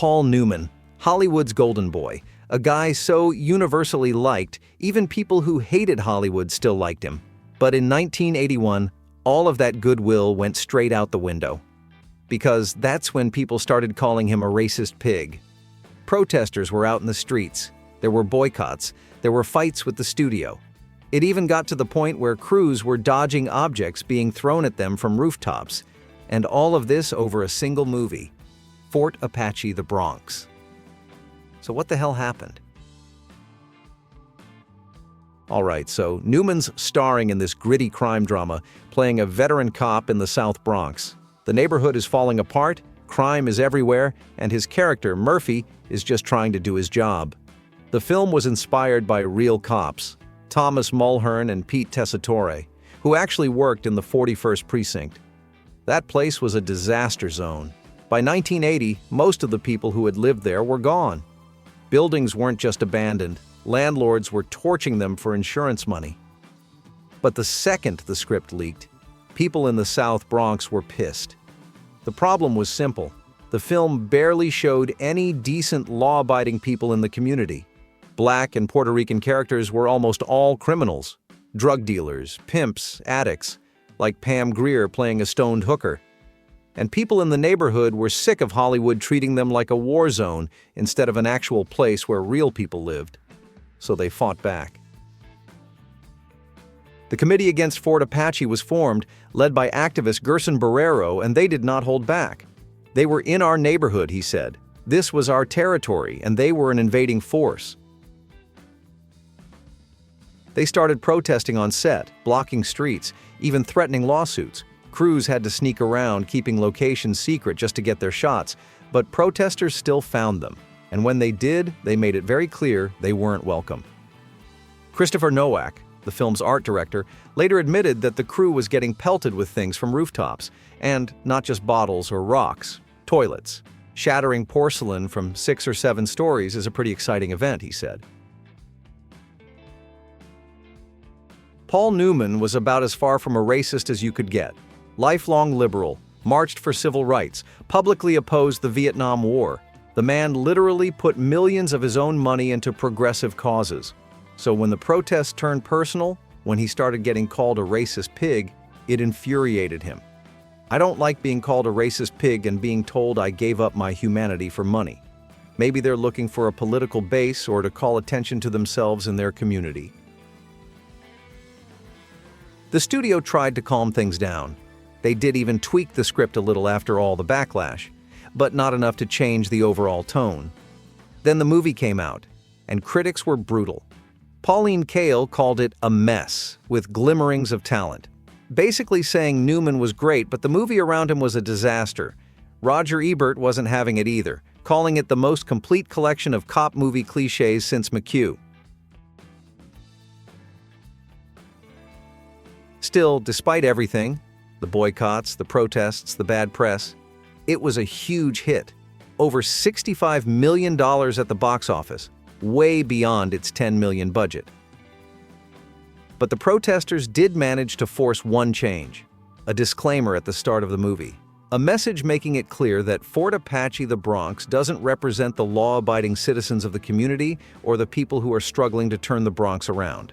Paul Newman, Hollywood's golden boy, a guy so universally liked, even people who hated Hollywood still liked him. But in 1981, all of that goodwill went straight out the window. Because that's when people started calling him a racist pig. Protesters were out in the streets. There were boycotts. There were fights with the studio. It even got to the point where crews were dodging objects being thrown at them from rooftops. And all of this over a single movie, Fort Apache, the Bronx. So what the hell happened? Alright, so Newman's starring in this gritty crime drama, playing a veteran cop in the South Bronx. The neighborhood is falling apart, crime is everywhere, and his character, Murphy, is just trying to do his job. The film was inspired by real cops, Thomas Mulhern and Pete Tessitore, who actually worked in the 41st Precinct. That place was a disaster zone. By 1980, most of the people who had lived there were gone. Buildings weren't just abandoned, landlords were torching them for insurance money. But the second the script leaked, people in the South Bronx were pissed. The problem was simple. The film barely showed any decent law-abiding people in the community. Black and Puerto Rican characters were almost all criminals. Drug dealers, pimps, addicts, like Pam Grier playing a stoned hooker. And people in the neighborhood were sick of Hollywood treating them like a war zone instead of an actual place where real people lived. So they fought back. The Committee Against Fort Apache was formed, led by activist Gerson Barrero, and they did not hold back. They were in our neighborhood, he said. This was our territory, and they were an invading force. They started protesting on set, blocking streets, even threatening lawsuits. Crews had to sneak around, keeping locations secret just to get their shots, but protesters still found them. And when they did, they made it very clear they weren't welcome. Christopher Nowak, the film's art director, later admitted that the crew was getting pelted with things from rooftops, and not just bottles or rocks, toilets. Shattering porcelain from 6 or 7 stories is a pretty exciting event, he said. Paul Newman was about as far from a racist as you could get. Lifelong liberal, marched for civil rights, publicly opposed the Vietnam War. The man literally put millions of his own money into progressive causes. So when the protests turned personal, when he started getting called a racist pig, it infuriated him. I don't like being called a racist pig and being told I gave up my humanity for money. Maybe they're looking for a political base or to call attention to themselves and their community. The studio tried to calm things down. They did even tweak the script a little after all the backlash, but not enough to change the overall tone. Then the movie came out, and critics were brutal. Pauline Kael called it a mess, with glimmerings of talent, basically saying Newman was great, but the movie around him was a disaster. Roger Ebert wasn't having it either, calling it the most complete collection of cop movie cliches since McHugh. Still, despite everything, the boycotts, the protests, the bad press, it was a huge hit. Over $65 million at the box office, way beyond its $10 million budget. But the protesters did manage to force one change, a disclaimer at the start of the movie. A message making it clear that Fort Apache, the Bronx, doesn't represent the law-abiding citizens of the community or the people who are struggling to turn the Bronx around.